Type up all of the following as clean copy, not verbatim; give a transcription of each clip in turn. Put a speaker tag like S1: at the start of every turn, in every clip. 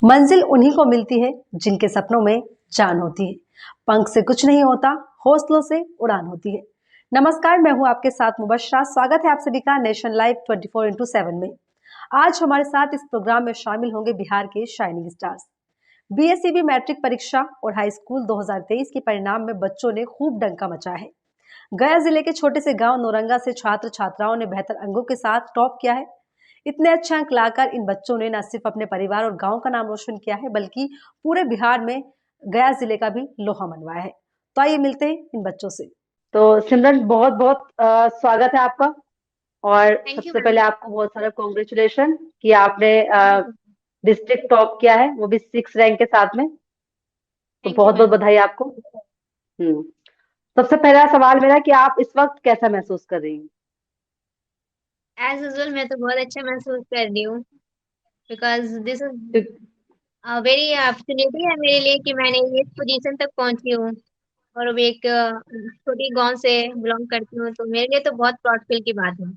S1: मंजिल उन्हीं को मिलती है जिनके सपनों में जान होती है। पंख से कुछ नहीं होता, हौसलों से उड़ान होती है। नमस्कार, मैं हूं आपके साथ मुबशरा। स्वागत है आप सभी का नेशन लाइव 24x7 में। आज हमारे साथ इस प्रोग्राम में शामिल होंगे बिहार के शाइनिंग स्टार्स। बीएसईबी मैट्रिक परीक्षा और हाई स्कूल 2023 के परिणाम में बच्चों ने खूब डंका मचा है। गया जिले के छोटे से गांव नौरंगा से छात्र छात्राओं ने बेहतर अंकों के साथ टॉप किया है। इतने अच्छे अंक लाकर इन बच्चों ने न सिर्फ अपने परिवार और गांव का नाम रोशन किया है, बल्कि पूरे बिहार में गया जिले का भी लोहा मनवाया है। तो आइए मिलते हैं इन बच्चों से।
S2: तो सिमरन, बहुत बहुत स्वागत है आपका। और
S3: थैंक यू
S2: सबसे
S3: मैम।
S2: पहले आपको बहुत सारा कॉन्ग्रेचुलेशन कि आपने
S3: थैंक यू।
S2: डिस्ट्रिक्ट टॉप किया है, वो भी 6 रैंक के साथ में। तो
S3: थैंक यू
S2: बहुत बहुत
S3: मैम।
S2: बधाई आपको। सबसे पहला सवाल मेरा कि आप इस वक्त कैसा महसूस कर रही हैं?
S3: एज यूजुअल मैं तो बहुत अच्छा महसूस कर रही हूँ, बिकॉज दिस इज
S2: क्यों-
S3: वेरी अपॉर्चुनिटी है मेरे लिए कि मैंने इस पोजीशन तक पहुंची हूँ। और अभी एक छोटी गांव से बिलोंग करती हूँ, तो मेरे लिए तो बहुत प्राउड फील की बात है।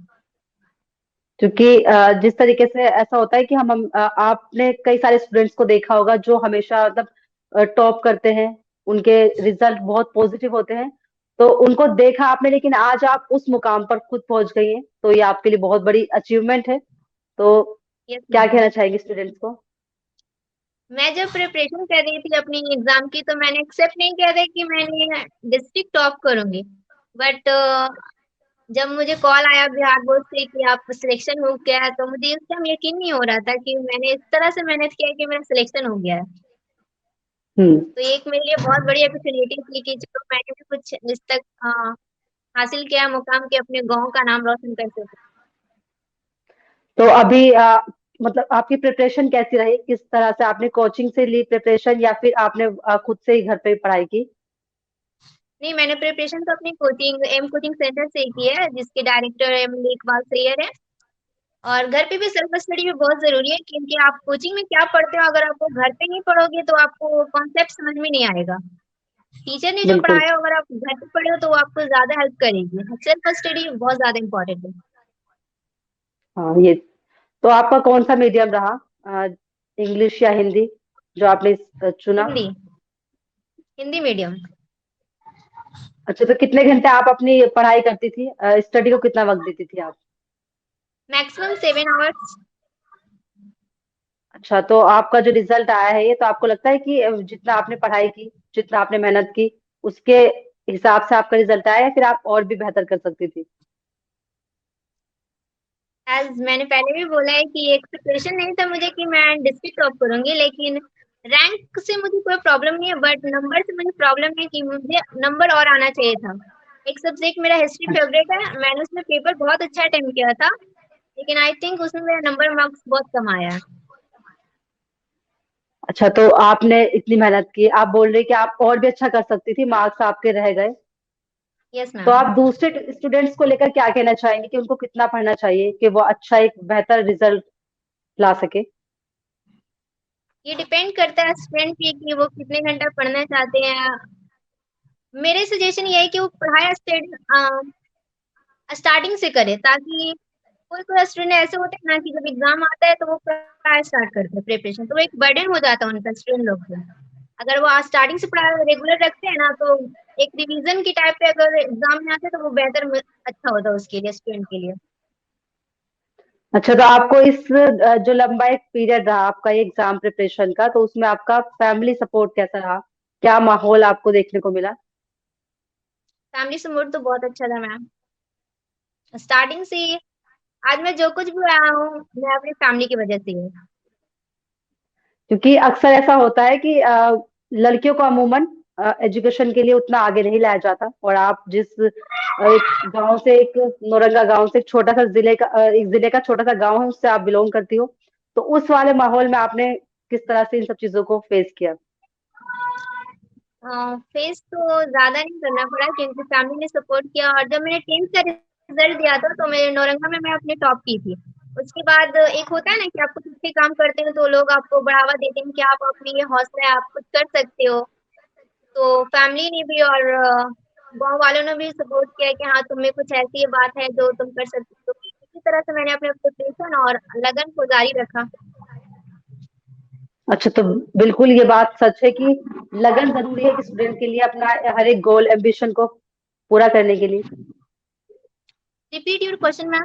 S2: क्योंकि जिस तरीके से ऐसा होता है कि आपने कई सारे स्टूडेंट्स को देखा होगा जो हमेशा मतलब टॉप करते हैं, उनके रिजल्ट बहुत पॉजिटिव होते हैं। तो उनको देखा आपने, लेकिन आज आप उस मुकाम पर खुद पहुंच गई हैं, तो ये आपके लिए बहुत बड़ी अचीवमेंट है। तो
S3: यस
S2: क्या
S3: मैम।
S2: कहना चाहेंगे स्टूडेंट्स को?
S3: मैं जब प्रिपरेशन कर रही थी अपनी एग्जाम की, तो मैंने एक्सेप्ट नहीं किया था कि मैंने डिस्ट्रिक्ट टॉप करूंगी। बट जब मुझे कॉल आया बिहार बोर्ड से कि आप सिलेक्शन हो गया है, तो मुझे उस टाइम यकीन नहीं हो रहा था कि मैंने इस तरह से मेहनत किया कि मेरा सिलेक्शन हो गया है।
S2: हम्म।
S3: तो ये एक मेरे लिए बहुत बड़ी अपॉर्चुनिटी थी कि चलो मैंने भी कुछ इस तक हासिल किया मुकाम के अपने गांव का नाम रोशन कर सके।
S2: तो अभी मतलब आपकी प्रिपरेशन कैसी रही? किस तरह से आपने कोचिंग से ली प्रिपरेशन, या फिर आपने खुद से ही घर पे पढ़ाई की?
S3: नहीं, मैंने प्रिपरेशन तो अपनी कोचिंग सेंटर से ही की है, जिसके डायरेक्टर एम इकबाल सैयद है। और घर पे भी सेल्फ स्टडी भी बहुत जरूरी है, क्योंकि आप कोचिंग में क्या पढ़ते हो, अगर आपको घर पे नहीं पढ़ोगे तो आपको कॉन्सेप्ट समझ में नहीं आएगा। टीचर ने जो
S2: बिल्कुल।
S3: पढ़ाया अगर आप घर पे पढ़े हो तो वो आपको ज्यादा हेल्प करेगी। सेल्फ स्टडी बहुत ज्यादा इंपॉर्टेंट है।
S2: हाँ, ये तो आपका कौन सा मीडियम रहा, इंग्लिश या हिंदी, जो आपने चुना?
S3: हिंदी। हिंदी मीडियम।
S2: अच्छा, तो कितने घंटे आप अपनी पढ़ाई करती थी? स्टडी को कितना वक्त देती थी आप?
S3: Maximum 7 hours.
S2: अच्छा, तो आपका जो रिजल्ट आया है, ये तो आपको लगता है कि जितना आपने पढ़ाई की, जितना आपने मेहनत की, उसके हिसाब से आपका रिजल्ट आया, या फिर आप और भी बेहतर कर सकती थी?
S3: एज मैंने पहले भी बोला है कि एक्सपेक्टेशन नहीं था मुझे कि मैं डिस्ट्रिक्ट टॉप करूंगी, लेकिन रैंक से मुझे कोई प्रॉब्लम नहीं है, बट नंबर से मुझे प्रॉब्लम है कि मुझे नंबर और आना चाहिए था। एक सब्जेक्ट मेरा हिस्ट्री
S2: अच्छा।
S3: फेवरेट है, मैंने उसमें पेपर बहुत अच्छा अटेम्प्ट किया था, लेकिन आई थिंक उसमें मेरा नंबर मार्क्स बहुत कम आया है।
S2: अच्छा, तो आपने इतनी मेहनत की, आप बोल रहे कि आप और भी अच्छा कर सकती थी, मार्क्स आपके रह गए।
S3: यस
S2: तो
S3: मैम।
S2: आप दूसरे स्टूडेंट्स को लेकर क्या कहना चाहेंगे कि उनको कितना पढ़ना चाहिए कि वो अच्छा एक बेहतर रिजल्ट ला सके?
S3: ये डिपेंड करता है स्टूडेंट पे कि वो कितने घंटा पढ़ना चाहते हैं। मेरे सजेशन ये है कि वो पढ़ाई स्टार्टिंग से करे, ताकि कोई कोई स्टूडेंट ऐसे होते हैं ना कि जब एग्जाम आता है तो वो पढ़ाई स्टार्ट करते हैं प्रिपरेशन, तो वो एक बर्डन हो जाता है उनका स्टूडेंट लोग पे। अगर वो स्टार्टिंग से पढ़ाई रेगुलर रखते हैं ना, तो एक रिवीजन की टाइप पे अगर एग्जाम में आते हैं तो वो अच्छा होता है उसके लिए, स्टूडेंट के लिए।
S2: अच्छा, तो आपको इस जो लंबा एक पीरियड रहा आपका एग्जाम प्रिपरेशन का, तो उसमें आपका फैमिली सपोर्ट कैसा रहा? क्या माहौल आपको देखने को मिला?
S3: फैमिली सपोर्ट तो बहुत अच्छा था मैम। स्टार्टिंग से ही आज मैं जो कुछ भी आया हूँ, मैं अपनी फैमिली की वजह से ही हूँ।
S2: क्योंकि अक्सर ऐसा होता है कि लड़कियों को अमूमन एजुकेशन के लिए उतना आगे नहीं लाया जाता, और आप जिस एक गांव से, एक नौरंगा गांव से, एक छोटा सा जिले का एक जिले का छोटा सा गांव है, उससे आप बिलोंग करती हो। तो उस वाले माहौल में आपने किस तरह से इन सब चीजों को फेस किया?
S3: फेस तो ज्यादा नहीं करना पड़ा, क्योंकि फैमिली ने सपोर्ट किया। और जब मैंने 10th का रिजल्ट दिया था तो मेरे नौरंगा में मैं अपने टॉप की थी। उसके बाद एक होता है ना कि आपको कुछ भी काम करते हो तो लोग आपको बढ़ावा देते हैं कि आप अपनी ये हौसला है, आप कुछ कर सकते हो। तो फैमिली ने भी और गांव वालों ने भी सपोर्ट किया कि हाँ, तुम में कुछ ऐसी ये बात है जो तुम कर सकते हो। इसी तरह से मैंने अपने प्रिपरेशन और लगन को जारी रखा।
S2: अच्छा, तो बिल्कुल ये बात सच है कि लगन जरूरी है कि स्टूडेंट के लिए अपना हर एक गोल एम्बिशन को पूरा करने के लिए।
S3: Repeat your question ma'am.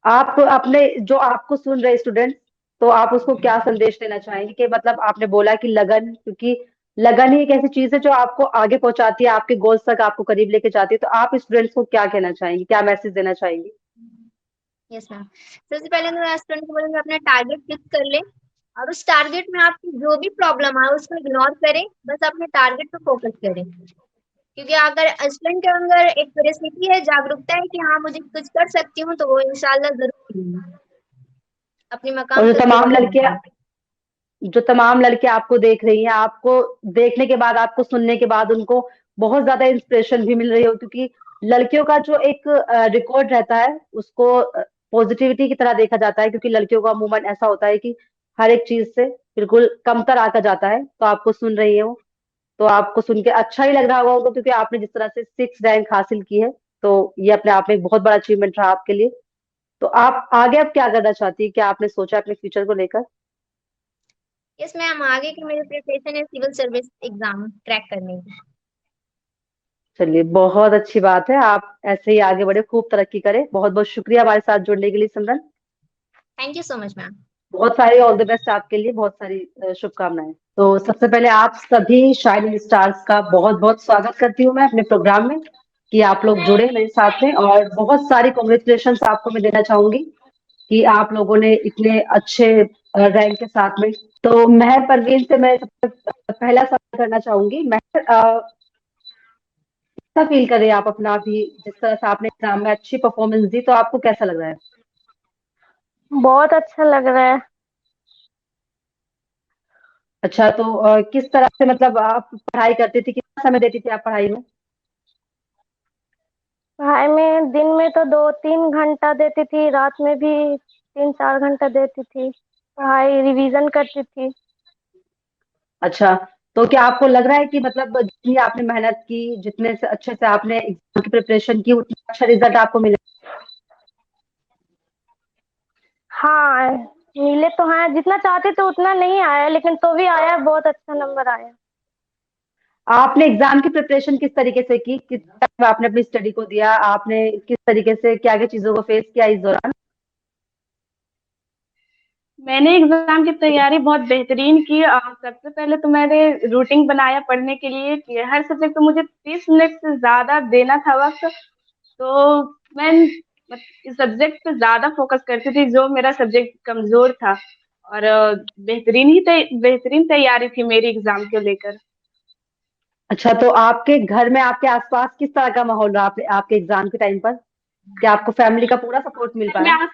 S2: आप अपने जो आपको सुन रहे स्टूडेंट, तो आप उसको क्या संदेश देना चाहेंगे कि मतलब आपने बोला कि लगन, क्योंकि लगन ही एक ऐसी चीज है जो आपको आगे पहुंचाती है, आपके गोल्स तक आपको करीब लेके जाती है। तो आप स्टूडेंट्स को क्या कहना चाहेंगे, क्या मैसेज देना चाहेंगे?
S3: यस मैम, सबसे पहले तो मैं स्टूडेंट को बोलूंगी अपना टारगेट फिक्स कर ले, और उस टारगेट में आपकी जो भी प्रॉब्लम आए उसको इग्नोर करें, बस अपने टारगेट पे फोकस करें। क्योंकि अगर स्टूडेंट के अंदर एक क्यूरियोसिटी है, जागरूकता है कि हाँ मुझे कुछ कर सकती हूँ, तो वो इंशाल्लाह जरूर करेंगे, अपने
S2: और
S3: मकाम तक जरूर पहुंचेंगे।
S2: जो तमाम लड़के आपको देख रही हैं, आपको देखने के बाद, आपको सुनने के बाद उनको बहुत ज्यादा इंस्पिरेशन भी मिल रही हो, क्योंकि लड़कियों का जो एक रिकॉर्ड रहता है उसको पॉजिटिविटी की तरह देखा जाता है, क्योंकि लड़कियों का अमूमन ऐसा होता है कि हर एक चीज से बिल्कुल कमतर आकर जाता है। तो आपको सुन रही हो, तो आपको सुन के अच्छा ही लग रहा होगा, क्योंकि आपने जिस तरह से 6 रैंक हासिल की है, तो ये अपने आप में एक बहुत बड़ा अचीवमेंट रहा आपके लिए। तो आप आगे अब क्या करना चाहती है, क्या आपने सोचा अपने फ्यूचर को लेकर?
S3: यस मैम, आगे की मेरी प्रिपरेशन है सिविल सर्विस एग्जाम क्रैक करने की।
S2: चलिए, बहुत अच्छी बात है। आप ऐसे ही आगे बढ़े, खूब तरक्की करें। बहुत बहुत शुक्रिया हमारे साथ जुड़ने के लिए Simran.
S3: Thank you so much ma'am.
S2: बहुत सारी ऑल द बेस्ट आपके लिए, बहुत सारी शुभकामनाएं। तो सबसे पहले आप सभी शाइनिंग स्टार्स का बहुत बहुत स्वागत करती हूँ मैं अपने प्रोग्राम में, कि आप लोग जुड़े मेरे साथ में, और बहुत सारी कॉन्ग्रेचुलेशन आपको मैं देना चाहूंगी कि आप लोगों ने इतने अच्छे रैंक के साथ में। तो महर परवीन से मैं सबसे पहला सवाल करना चाहूंगी। महर, कैसा फील कर रहे हैं आप अपना अभी, जिस तरह से आपने एग्जाम में अच्छी परफॉर्मेंस दी, तो आपको कैसा लग रहा है?
S4: बहुत अच्छा लग रहा है।
S2: अच्छा, तो किस तरह से मतलब आप पढ़ाई करती थी, कितना समय देती थी आप पढ़ाई में?
S4: पढ़ाई में दिन में तो 2-3 घंटा देती थी, रात में भी 3-4 घंटा देती थी। पढ़ाई रिवीजन करती थी।
S2: अच्छा, तो क्या आपको लग रहा है कि मतलब जितनी आपने मेहनत की, जितने से अच्छे से आपने एग्जाम की प्रिपरेशन की, उतना अच्छा रिजल्ट आपको मिला?
S4: हाँ, मिले तो हैं, जितना चाहते थे उतना नहीं आया, लेकिन तो भी आया, बहुत अच्छा नंबर आया।
S2: आपने एग्जाम की प्रिपरेशन किस तरीके से की, किस तरह से आपने अपनी स्टडी को दिया, आपने किस तरीके से क्या क्या चीजों को फेस किया इस दौरान?
S5: मैंने एग्जाम की तैयारी बहुत बेहतरीन की। सबसे पहले तो मैंने रूटीन बनाया पढ़ने के लिए कि हर सब्जेक्ट को मुझे 30 मिनट से ज्यादा देना था वक्त। तो मैं इस सब्जेक्ट पे ज्यादा फोकस करती थी जो मेरा सब्जेक्ट कमजोर था। और बेहतरीन तैयारी थी मेरी एग्जाम को लेकर।
S2: अच्छा, तो आपके घर में, आपके आसपास किस तरह का माहौल रहा आपके एग्जाम के टाइम पर? क्या आपको फैमिली का पूरा सपोर्ट मिल
S5: मैं
S2: पाया?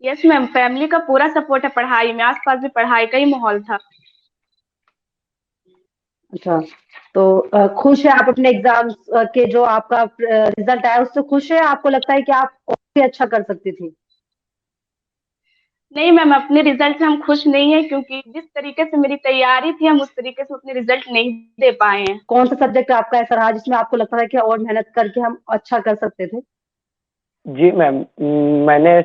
S5: यस मैम, फैमिली का पूरा सपोर्ट है। पढ़ाई में आसपास भी पढ़ाई का ही माहौल था।
S2: अच्छा, तो खुश है आप अपने एग्जाम के जो आपका रिजल्ट आया उससे खुश है? आपको लगता है कि आप और भी अच्छा कर सकती थी?
S5: नहीं मैम, अपने रिजल्ट से हम खुश नहीं है, क्योंकि जिस तरीके से मेरी तैयारी थी हम उस तरीके से अपने रिजल्ट नहीं दे पाए हैं।
S2: कौन सा सब्जेक्ट आपका ऐसा रहा जिसमें आपको लगता था कि और मेहनत करके हम अच्छा कर सकते थे?
S6: जी मैम, मैंने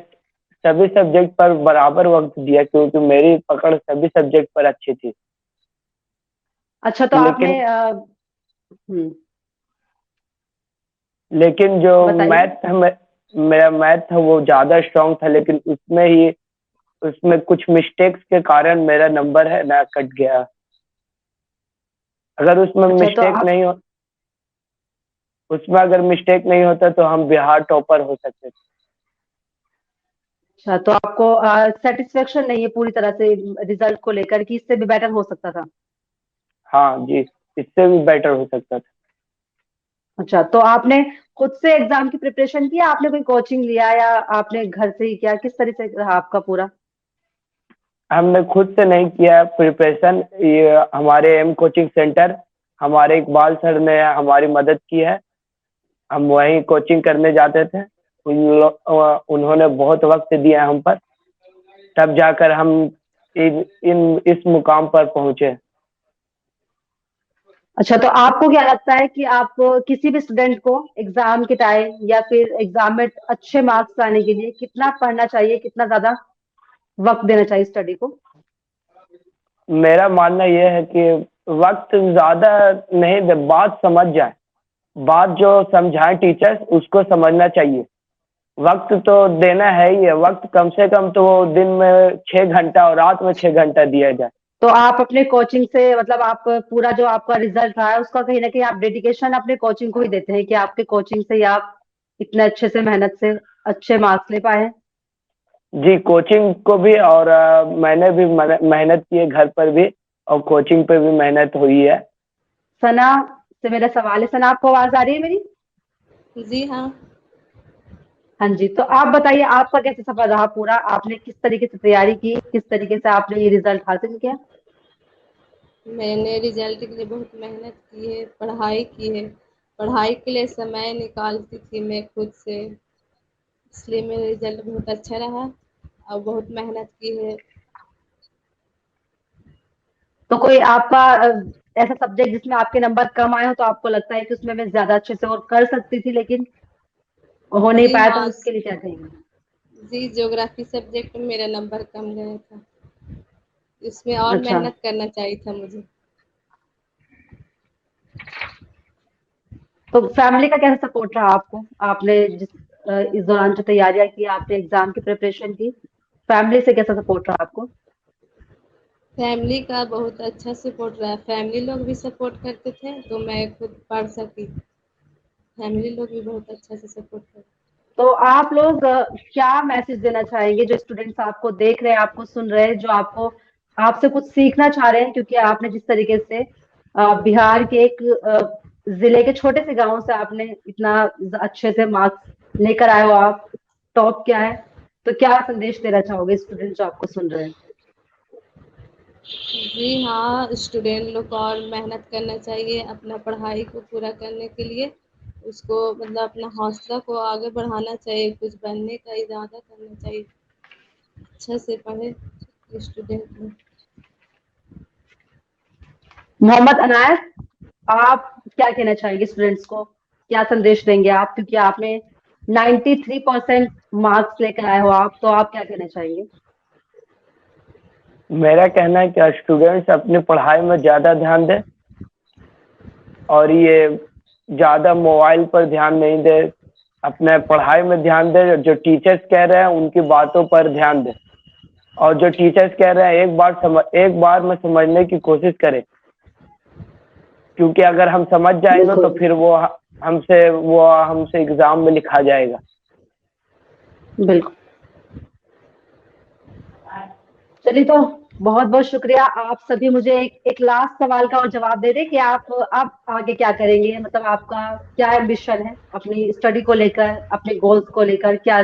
S6: सभी सब्जेक्ट पर बराबर वक्त दिया, क्योंकि मेरी पकड़ सभी सब्जेक्ट पर अच्छी थी।
S2: अच्छा, तो
S6: लेकिन
S2: आपने
S6: लेकिन जो
S2: बताइए।
S6: मैथ था, मेरा मैथ था वो ज्यादा स्ट्रांग था, लेकिन उसमें कुछ मिस्टेक्स के कारण मेरा नंबर है ना कट गया। अगर
S2: अच्छा, तो आप
S6: उसमें अगर मिस्टेक नहीं होता तो हम बिहार टॉपर हो सकते थे।
S2: अच्छा, तो आपको सेटिस्फेक्शन नहीं है पूरी तरह से रिजल्ट को लेकर, कि इससे भी बेटर हो सकता था?
S6: हाँ जी, इससे भी बेटर हो सकता था।
S2: अच्छा, तो आपने खुद से एग्जाम की प्रिपरेशन की, या आपने कोई कोचिंग लिया, या आपने घर से ही किया? किस तरह से रहा आपका पूरा?
S6: हमने खुद से नहीं किया प्रिपरेशन, ये हमारे एम कोचिंग सेंटर, हमारे इकबाल सर ने हमारी मदद की है। हम वहीं कोचिंग करने जाते थे। उन्होंने बहुत वक्त दिया हम पर, तब जाकर हम इस मुकाम पर पहुंचे।
S2: अच्छा, तो आपको क्या लगता है कि आप किसी भी स्टूडेंट को एग्जाम के टाइम या फिर एग्जाम में अच्छे मार्क्स लाने के लिए कितना पढ़ना चाहिए, कितना ज्यादा वक्त देना चाहिए स्टडी को?
S6: मेरा मानना यह है कि वक्त ज्यादा नहीं दे, बात समझ जाए, बात जो समझाएं टीचर्स उसको समझना चाहिए। वक्त तो देना है ही है, वक्त कम से कम तो दिन में 6 घंटा और रात में 6 घंटा दिया जाए।
S2: तो आप अपने कोचिंग से मतलब आप पूरा जो आपका रिजल्ट रहा है उसका कहीं ना कहीं आप डेडिकेशन अपने कोचिंग को ही देते हैं कि आपके कोचिंग से ही आप इतने अच्छे से मेहनत से अच्छे मार्क्स ले पाए हैं?
S6: जी, कोचिंग को भी और मैंने भी मेहनत की है घर पर भी, और कोचिंग पे भी मेहनत हुई है।
S2: सना से मेरा सवाल है, सना आपको आवाज आ रही है मेरी?
S7: जी हाँ।
S2: हाँ जी, तो आप बताइए आपका कैसे सफर रहा पूरा, आपने किस तरीके से तैयारी की, किस तरीके से आपने ये रिजल्ट हासिल किया?
S7: मैंने रिजल्ट के लिए बहुत मेहनत की है, पढ़ाई की है। पढ़ाई के लिए समय निकालती थी मैं खुद से, इसलिए मेरा रिजल्ट बहुत अच्छा रहा और बहुत मेहनत की है।
S2: तो कोई आपका ऐसा सब्जेक्ट जिसमें आपके नंबर कम आए हो तो आपको लगता है कि उसमें मैं ज्यादा अच्छे से और कर सकती थी लेकिन हो नहीं
S7: जी
S2: पाया, तो
S7: हाँ।
S2: उसके लिए क्या कहेंगे?
S7: जी, ज्योग्राफी सब्जेक्ट में मेरा नंबर कम गया था, इसमें और
S2: अच्छा,
S7: मेहनत करना चाहिए था मुझे।
S2: तो फैमिली का कैसा सपोर्ट रहा आपको, आपने जिस इस दौरान जो तैयारियां की, आपने एग्जाम की प्रिपरेशन की, फैमिली से कैसा सपोर्ट रहा आपको?
S7: फैमिली का बहुत अच्छा सपोर्ट रहा, फैमिली लोग भी सपोर्ट करते थे तो मैं खुद पढ़ सकी। फैमिली लोग भी बहुत अच्छा से सपोर्ट करते।
S2: तो आप लोग क्या मैसेज देना चाहेंगे जो स्टूडेंट्स आपको देख रहे हैं, आपको सुन रहे हैं, जो आपको आपसे कुछ सीखना चाह रहे हैं, क्योंकि आपने जिस तरीके से बिहार के एक जिले के छोटे से गांव से आपने इतना अच्छे से मार्क्स लेकर आए हो, आप टॉप किया है, तो क्या संदेश देना चाहोगे स्टूडेंट जो आपको सुन रहे हैं?
S7: जी हाँ, स्टूडेंट लोग को और मेहनत करना चाहिए अपना पढ़ाई को पूरा करने के लिए। उसको मतलब अपना हौसला को आगे बढ़ाना चाहिए, कुछ बनने का इरादा करना चाहिए। अच्छा से पढ़े स्टूडेंट लोग।
S2: मोहम्मद अनायत, आप क्या कहना चाहेंगे स्टूडेंट्स को, क्या संदेश देंगे आप, क्योंकि आपने 93% मार्क्स लेकर आए हो आप, तो आप क्या कहना चाहेंगे?
S6: मेरा कहना है कि स्टूडेंट्स अपनी पढ़ाई में ज्यादा ध्यान दें, और ये ज्यादा मोबाइल पर ध्यान नहीं दे, अपने पढ़ाई में ध्यान दे। जो टीचर्स कह रहे हैं उनकी बातों पर ध्यान दे, और जो टीचर्स कह रहे हैं एक बार में समझने की कोशिश करें, क्योंकि अगर हम समझ जाएंगे तो
S2: बिल्कुल
S6: फिर वो हमसे एग्जाम में लिखा जाएगा।
S2: बिल्कुल। चलिए, तो बहुत बहुत शुक्रिया। आप सभी मुझे एक लास्ट सवाल का और जवाब दे दें कि आप आगे क्या करेंगे, मतलब आपका क्या एम्बिशन है अपनी स्टडी को लेकर, अपने गोल्स को लेकर, क्या?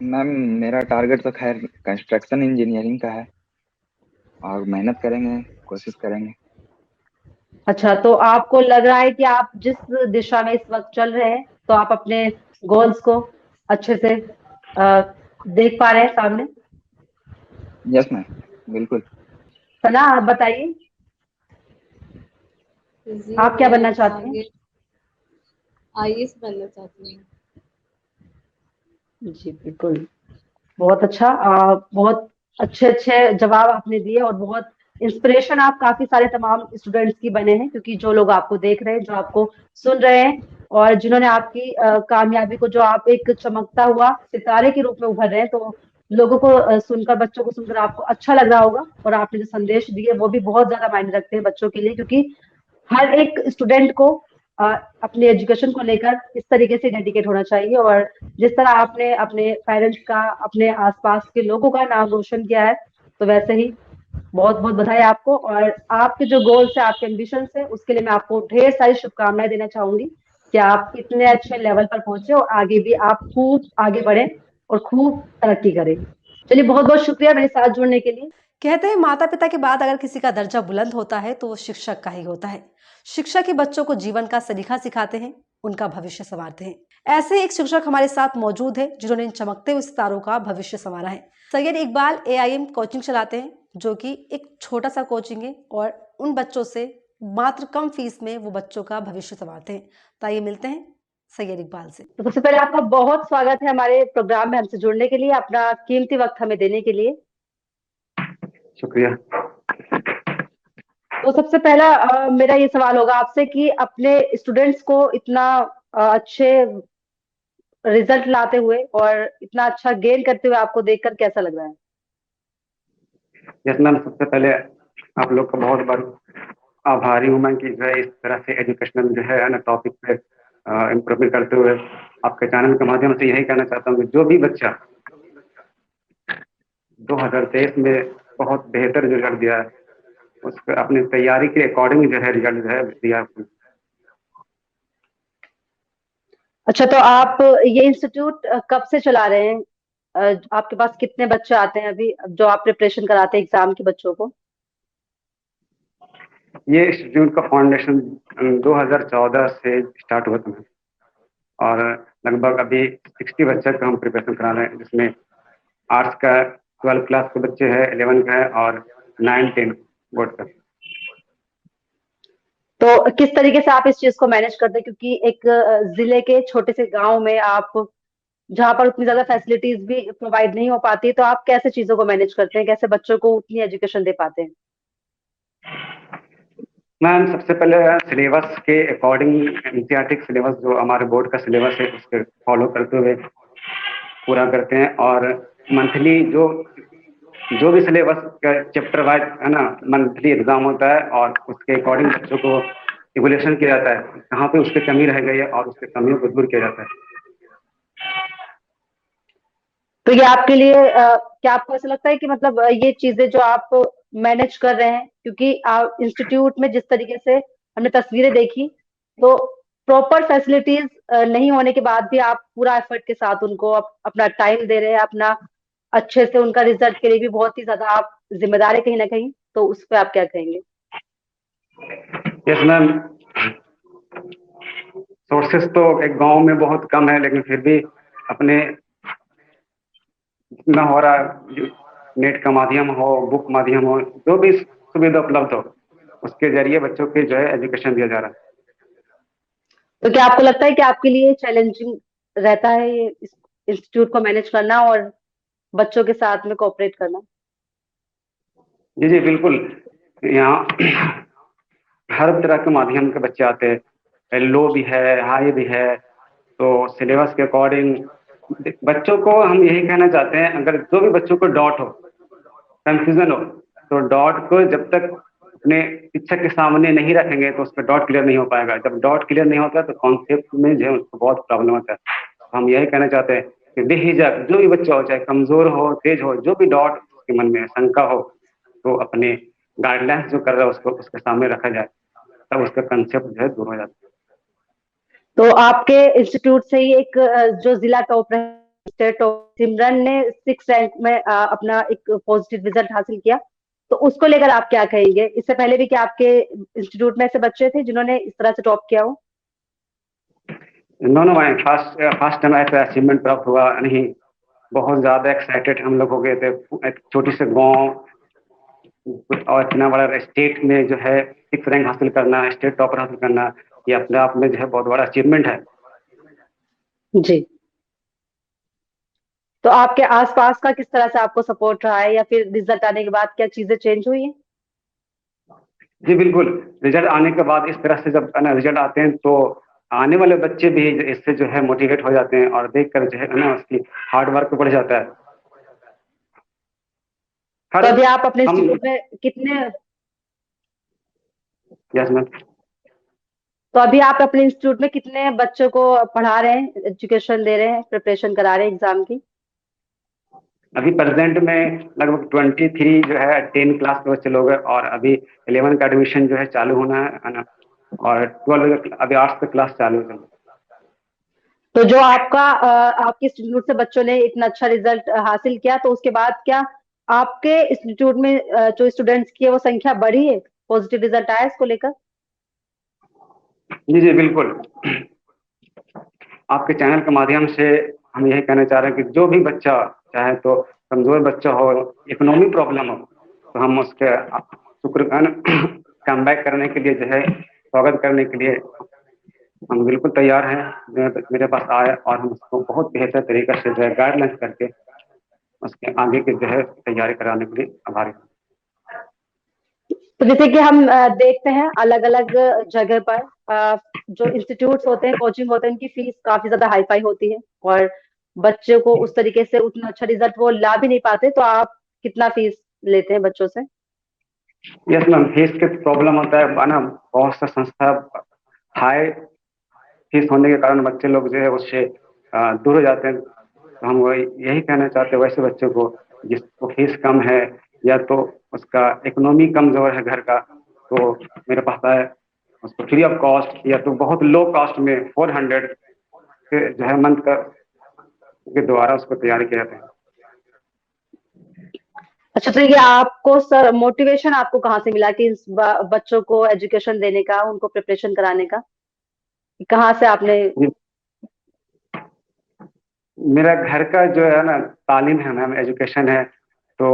S8: मैम, मेरा टारगेट तो खैर कंस्ट्रक्शन इंजीनियरिंग का है और मेहनत करेंगे, कोशिश करेंगे।
S2: अच्छा, तो आपको लग रहा है कि आप जिस दिशा में इस वक्त चल रहे हैं तो आप अपने गोल्स को अच्छे से देख पा रहे हैं सामने?
S8: यस मैम, बिल्कुल।
S2: सना, आप बताइए
S7: जी,
S2: आप क्या
S7: मैं
S2: बनना चाहते हैं?
S7: आगे आईएएस बनना चाहती हूँ।
S2: जी बिल्कुल, बहुत अच्छा। बहुत अच्छे अच्छे जवाब आपने दिए और बहुत इंस्पिरेशन आप काफी सारे तमाम स्टूडेंट्स की बने हैं, क्योंकि जो लोग आपको देख रहे हैं, जो आपको सुन रहे हैं, और जिन्होंने आपकी कामयाबी को, जो आप एक चमकता हुआ सितारे के रूप में उभर रहे हैं, तो लोगों को सुनकर, बच्चों को सुनकर आपको अच्छा लग रहा होगा। और आपने जो संदेश दिए वो भी बहुत ज्यादा मायने रखते हैं बच्चों के लिए, क्योंकि हर एक स्टूडेंट को अ, अपने एजुकेशन को लेकर इस तरीके से डेडिकेट होना चाहिए। और जिस तरह आपने अपने पेरेंट्स का, अपने आसपास के लोगों का नाम रोशन किया है, तो वैसे ही बहुत बहुत बधाई आपको। और आपके जो गोल्स है, आपके एम्बिशन है, उसके लिए मैं आपको ढेर सारी शुभकामनाएं देना चाहूंगी कि आप इतने अच्छे लेवल पर पहुंचे और आगे भी आप खूब आगे बढ़े और खूब तरक्की करें। चलिए, बहुत बहुत शुक्रिया मेरे साथ जुड़ने के लिए।
S1: कहते हैं माता पिता के बाद अगर किसी का दर्जा बुलंद होता है तो वो शिक्षक का ही होता है। शिक्षक ही बच्चों को जीवन का सलीका सिखाते हैं, उनका भविष्य संवारते हैं। ऐसे एक शिक्षक हमारे साथ मौजूद है जिन्होंने इन चमकते हुए सितारों का भविष्य संवारा है। सैयद इकबाल AIM कोचिंग चलाते हैं, जो कि एक छोटा सा कोचिंग है, और उन बच्चों से मात्र कम फीस में वो बच्चों का भविष्य संवारते हैं। तो आइए मिलते हैं सैयद इकबाल से।
S2: तो सबसे पहले आपका बहुत स्वागत है हमारे प्रोग्राम में हमसे जुड़ने के लिए, अपना कीमती वक्त हमें देने के लिए।
S9: शुक्रिया।
S2: तो सबसे पहला मेरा ये सवाल होगा आपसे कि अपने स्टूडेंट्स को इतना अच्छे रिजल्ट लाते हुए और इतना अच्छा गेन करते हुए आपको देखकर कैसा लग रहा है?
S9: यस मैम, सबसे पहले आप लोग का बहुत बहुत आभारी हूँ मैं कि जो है इस तरह से एजुकेशनल जो है ना टॉपिक पे इम्प्रूवमेंट करते हुए आपके चैनल के माध्यम से यही कहना चाहता हूँ कि जो भी बच्चा 2023 में बहुत बेहतर रिजल्ट दिया है उसको अपनी तैयारी के अकॉर्डिंग जो है रिजल्ट जो है दिया।
S2: अच्छा, तो आप ये इंस्टीट्यूट कब से चला रहे हैं? आपके पास कितने बच्चे आते हैं अभी जो आप प्रिपरेशन कराते हैं एग्जाम के बच्चों को?
S9: ये इंस्टीट्यूट का फाउंडेशन 2014 से स्टार्ट हुआ था और लगभग अभी 60 बच्चे का हम प्रिपरेशन करा रहे हैं, जिसमें आर्ट्स का 12 क्लास के बच्चे हैं, 11 का है और 9-10 बोर्ड का।
S2: तो किस तरीके से आप इस चीज को मैनेज करते हैं, क्योंकि एक जिले के छोटे से गांव में आप जहाँ पर उतनी ज्यादा फैसिलिटीज भी प्रोवाइड नहीं हो पाती, तो आप कैसे चीजों को मैनेज करते हैं, कैसे बच्चों को उतनी एजुकेशन दे पाते हैं?
S9: मैम, सबसे पहले सिलेबस के अकॉर्डिंग एनसीईआरटी सिलेबस जो हमारे बोर्ड का सिलेबस है उसके फॉलो करते हुए पूरा करते हैं और मंथली जो भी सिलेबस का चैप्टर वाइज है ना मंथली एग्जाम होता है और उसके अकॉर्डिंग बच्चों को इवोल्यूशन किया जाता है, कहाँ पे उसकी कमी रह गई है और उसकी कमियों को दूर किया जाता है।
S2: तो ये आपके लिए क्या आपको ऐसा लगता है कि मतलब ये चीजें जो आप मैनेज कर रहे हैं, क्योंकि आप इंस्टीट्यूट में जिस तरीके से हमने तस्वीरें देखी तो प्रॉपर फैसिलिटीज नहीं होने के बाद भी आप पूरा एफर्ट के साथ उनको अपना टाइम दे रहे हैं, अपना अच्छे से उनका रिजल्ट के लिए भी बहुत ही ज्यादा आप जिम्मेदार है कहीं ना कहीं, तो उस पर आप क्या कहेंगे?
S9: यस मैम, सोर्सेस तो एक गांव में बहुत कम है, लेकिन फिर भी अपने जितना हो रहा है नेट का माध्यम हो, बुक माध्यम हो, जो भी सुविधा उपलब्ध हो उसके जरिए बच्चों के जो है एजुकेशन दिया जा रहा है।
S2: तो क्या आपको लगता है कि आपके लिए चैलेंजिंग रहता है ये इंस्टीट्यूट को मैनेज करना और बच्चों के साथ में कोऑपरेट करना?
S9: जी जी बिल्कुल, यहाँ हर तरह के माध्यम के बच्चे आते हैं, लो भी है, हाई भी है, तो सिलेबस के अकॉर्डिंग बच्चों को हम यही कहना चाहते हैं, अगर जो भी बच्चों को डाउट हो, कंफ्यूजन हो, तो डाउट को जब तक अपने शिक्षक के सामने नहीं रखेंगे तो उस पर डाउट क्लियर नहीं हो पाएगा। जब डाउट क्लियर नहीं होता तो कॉन्सेप्ट में जो है उसको बहुत प्रॉब्लम होता है। तो हम यही कहना चाहते हैं कि बेहिचक जो भी बच्चा हो, चाहे कमजोर हो, तेज हो, जो भी डाउट उसके मन में शंका हो, तो अपने गाइडलाइंस जो कर रहा है उसको उसके सामने रखा जाए, तब उसका कंसेप्ट जो है दूर हो जाता है।
S2: तो आपके इंस्टीट्यूट से ही एक जो जिला टॉप स्टेट टॉप सिमरन ने 6 रैंक में अपना एक पॉजिटिव रिजल्ट हासिल किया, तो उसको लेकर आप क्या कहेंगे? इससे पहले भी क्या आपके इंस्टीट्यूट में ऐसे बच्चे थे जिन्होंने इस तरह से टॉप किया हो?
S9: नो नो भाई, फर्स्ट टाइम ऐसा अचीवमेंट प्राप्त हुआ नहीं। बहुत ज्यादा एक्साइटेड हम लोग हो गए थे, एक छोटी से गाँव और इतना बड़ा स्टेट में जो है 6 रैंक हासिल करना, स्टेट टॉपर हासिल करना, ये अपने आप में जो है बहुत बड़ा अचीवमेंट है।
S2: जी, तो आपके आसपास का किस तरह से आपको सपोर्ट रहा है, या फिर रिजल्ट आने के बाद क्या चीजें चेंज हुई हैं?
S9: जी बिल्कुल, रिजल्ट आने के बाद इस तरह से जब ना रिजल्ट आते हैं तो आने वाले बच्चे भी इससे जो है मोटिवेट हो जाते हैं और देखकर जो है ना उसकी हार्ड वर्क बढ़ जाता है।
S2: तो अभी आप अपने इंस्टीट्यूट में कितने
S9: यस मैम,
S2: तो अभी आप अपने इंस्टीट्यूट में कितने बच्चों को पढ़ा रहे हैं, एजुकेशन दे रहे हैं, प्रिपरेशन करा रहे हैं एग्जाम की?
S9: अभी प्रेजेंट में लगभग 23 जो है 10 क्लास के बच्चे लोग हैं और अभी 11 का एडमिशन जो है चालू होना है ना, और 12 अभी 8 का क्लास चालू है।
S2: तो जो आपके इंस्टीट्यूट से बच्चों ने इतना अच्छा रिजल्ट हासिल किया, तो उसके बाद क्या आपके इंस्टीट्यूट में जो स्टूडेंट्स की है वो संख्या बढ़ी है, पॉजिटिव रिजल्ट आया इसको लेकर?
S9: जी जी बिल्कुल, आपके चैनल के माध्यम से हम यही कहना चाह रहे हैं कि जो भी बच्चा चाहे तो कमजोर बच्चा हो, इकोनॉमी प्रॉब्लम हो, तो हम उसके शुक्र कम बैक करने के लिए जो है स्वागत करने के लिए हम बिल्कुल तैयार हैं। मेरे पास आए और हम उसको बहुत बेहतर तरीके से जो है गाइडलाइंस करके उसके आगे की जो है तैयारी कराने के लिए आभारी हूँ।
S2: तो जैसे कि हम देखते हैं अलग अलग जगह पर जो इंस्टीट्यूट्स होते हैं, कोचिंग होते हैं, उनकी फीस काफी ज्यादा हाई फाई होती है और बच्चे को उस तरीके से उतना अच्छा रिजल्ट वो ला भी नहीं पाते। तो आप कितना फीस लेते हैं बच्चों से?
S9: यस मैम, फीस के प्रॉब्लम होता है ना, बहुत सा संस्था हाई फीस होने के कारण बच्चे लोग जो है उससे दूर हो जाते हैं। तो हम वही यही कहना चाहते हैं वैसे बच्चों को जिसको फीस कम है या तो उसका इकोनॉमी कमजोर है घर का, तो मेरे पास आए, उसको फ्री ऑफ कॉस्ट या तो बहुत लो कॉस्ट में 400 के जो है मंथ का के द्वारा उसको तैयारी किया जाता है।
S2: अच्छा, तो ये आपको सर मोटिवेशन आपको कहाँ से मिला कि इस बच्चों को एजुकेशन देने का, उनको प्रिपरेशन कराने का? कहाँ से आपने?
S9: मेरा घर का जो है ना तालीम है मैम, एजुकेशन है। तो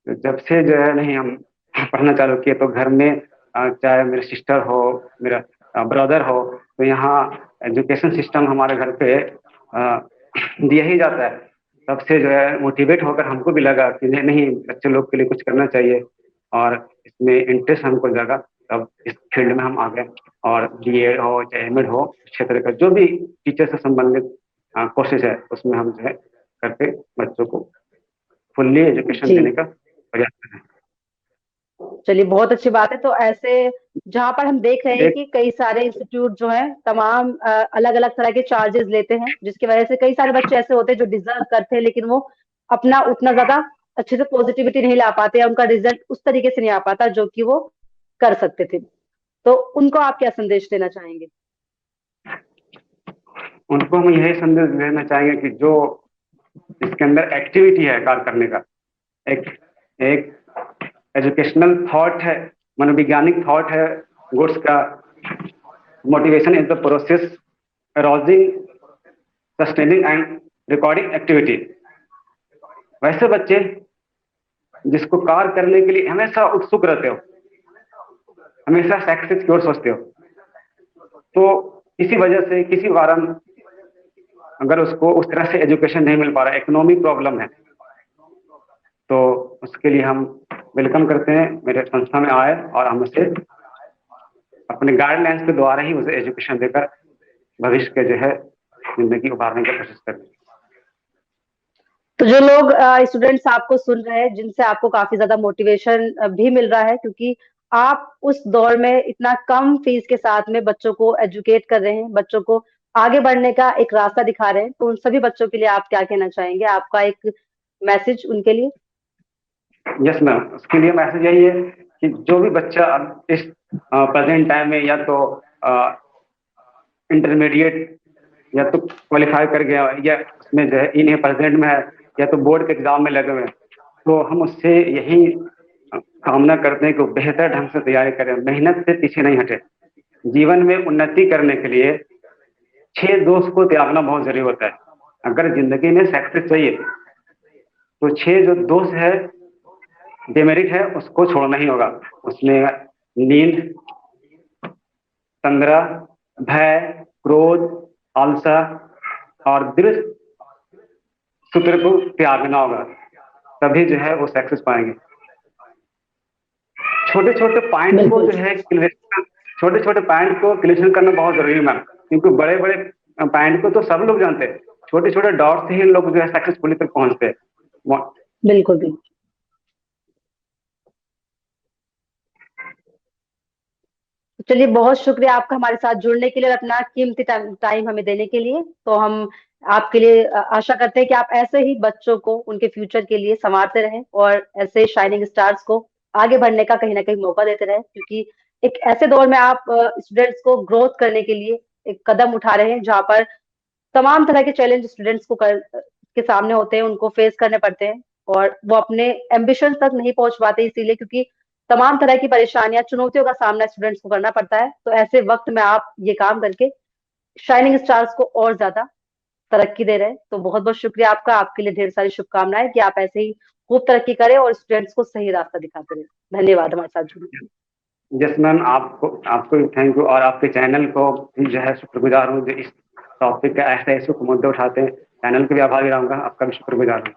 S9: जब से जो है नहीं हम पढ़ना चालू किए तो घर में चाहे मेरे सिस्टर हो, मेरा ब्रदर हो, तो यहाँ एजुकेशन सिस्टम हमारे घर पे दिया ही जाता है। तब से जो है मोटिवेट होकर हमको भी लगा कि नहीं नहीं, बच्चे लोग के लिए कुछ करना चाहिए और इसमें इंटरेस्ट हमको जगा। तब इस फील्ड में हम आ गए और बीएड हो चाहे एमएड हो, क्षेत्र का जो भी टीचर से संबंधित कोर्सेज है उसमें हम जो है करके बच्चों को फुल्ली एजुकेशन
S2: जी,
S9: देने का प्रयास कर रहे
S2: चलिए बहुत अच्छी बात है। तो ऐसे जहाँ पर हम देख रहे
S9: हैं।
S2: हैं
S9: एक
S2: कि कई सारे इंस्टीट्यूट जो हैं तमाम अलग अलग तरह के चार्जेस लेते हैं, जिसकी वजह से कई सारे बच्चे ऐसे होते हैं जो डिजर्व करते हैं लेकिन वो अपना उतना ज्यादा अच्छे से पॉजिटिविटी नहीं ला पाते या उनका रिजल्ट उस तरीके से नहीं आ पाता जो कि वो कर सकते थे। तो उनको आप क्या संदेश देना चाहेंगे?
S9: उनको हम यही संदेश देना चाहेंगे कि जो इसके अंदर एक्टिविटी है कार्य करने का, एक एक एजुकेशनल थॉट है, मनोवैज्ञानिक थॉट है, गुड्स का motivation is the process arousing sustaining and recording activity. वैसे बच्चे जिसको कार्य करने के लिए हमेशा उत्सुक रहते हो, हमेशा सक्सेस की ओर सोचते हो, तो किसी वजह से किसी कारण अगर उसको उस तरह से एजुकेशन नहीं मिल पा रहा, इकोनॉमिक प्रॉब्लम है, तो उसके लिए हम वेलकम करते हैं मेरे संस्था में आए और हम उसे अपने गाइडलाइंस के द्वारा ही उसे एजुकेशन देकर भविष्य के जो है जिंदगी उभारने की कोशिश करें।
S2: तो जो लोग स्टूडेंट्स आपको सुन रहे हैं, जिनसे आपको काफी ज्यादा मोटिवेशन भी मिल रहा है, क्योंकि आप उस दौर में इतना कम फीस के साथ में बच्चों को एजुकेट कर रहे हैं, बच्चों को आगे बढ़ने का एक रास्ता दिखा रहे हैं, तो उन सभी बच्चों के लिए आप क्या कहना चाहेंगे? आपका एक मैसेज उनके लिए?
S9: यस मैम, उसके लिए मैसेज यही है कि जो भी बच्चा अब इस प्रेजेंट टाइम में या तो इंटरमीडिएट या तो क्वालिफाई कर गया या उसमें जो है इन प्रेजेंट में है या तो बोर्ड के एग्जाम में लगे हुए हैं, तो हम उससे यही कामना करते हैं कि वो बेहतर ढंग से तैयारी करें, मेहनत से पीछे नहीं हटे। जीवन में उन्नति करने के लिए 6 दोष को त्यागना बहुत जरूरी होता है। अगर जिंदगी में सक्सेस चाहिए तो 6 जो दोष है, डिमेरिट है, उसको छोड़ना ही होगा। उसमें नींद, तंद्रा, भय, क्रोध, आलसा और दृढ़ सूत्र को त्यागना होगा, तभी जो है वो सक्सेस पाएंगे। छोटे छोटे पॉइंट को जो है छोटे छोटे पॉइंट को क्लियर करना बहुत जरूरी है मैम, क्योंकि बड़े बड़े पॉइंट को तो सब लोग जानते हैं, छोटे छोटे डॉट से ही लोग जो है सक्सेसफुली तक पहुंचते हैं।
S2: बिल्कुल बिल्कुल। चलिए बहुत शुक्रिया आपका हमारे साथ जुड़ने के लिए और अपना कीमती टाइम हमें देने के लिए। तो हम आपके लिए आशा करते हैं कि आप ऐसे ही बच्चों को उनके फ्यूचर के लिए संवारते रहें और ऐसे शाइनिंग स्टार्स को आगे बढ़ने का कहीं ना कहीं मौका देते रहें, क्योंकि एक ऐसे दौर में आप स्टूडेंट्स को ग्रोथ करने के लिए एक कदम उठा रहे हैं जहाँ पर तमाम तरह के चैलेंज स्टूडेंट्स को के सामने होते हैं, उनको फेस करने पड़ते हैं और वो अपने एम्बिशन तक नहीं पहुंच पाते, इसीलिए क्योंकि तमाम तरह की परेशानियां, चुनौतियों का सामना स्टूडेंट्स को करना पड़ता है। तो ऐसे वक्त में आप ये काम करके शाइनिंग स्टार्स को और ज्यादा तरक्की दे रहे हैं। तो बहुत बहुत शुक्रिया आपका, आपके लिए ढेर सारी शुभकामनाएं कि आप ऐसे ही खूब तरक्की करें और स्टूडेंट्स को सही रास्ता दिखाते रहे। धन्यवाद हमारे साथ जुड़ने के लिए।
S9: यस मैम, आपको भी थैंक यू, और आपके चैनल को भी जो है शुक्रगुजार हूँ जो इस टॉपिक का ऐसे ऐसे मुद्दे उठाते हैं। चैनल के भी आभारी रहूंगा, आपका भी शुक्रगुजार हूँ।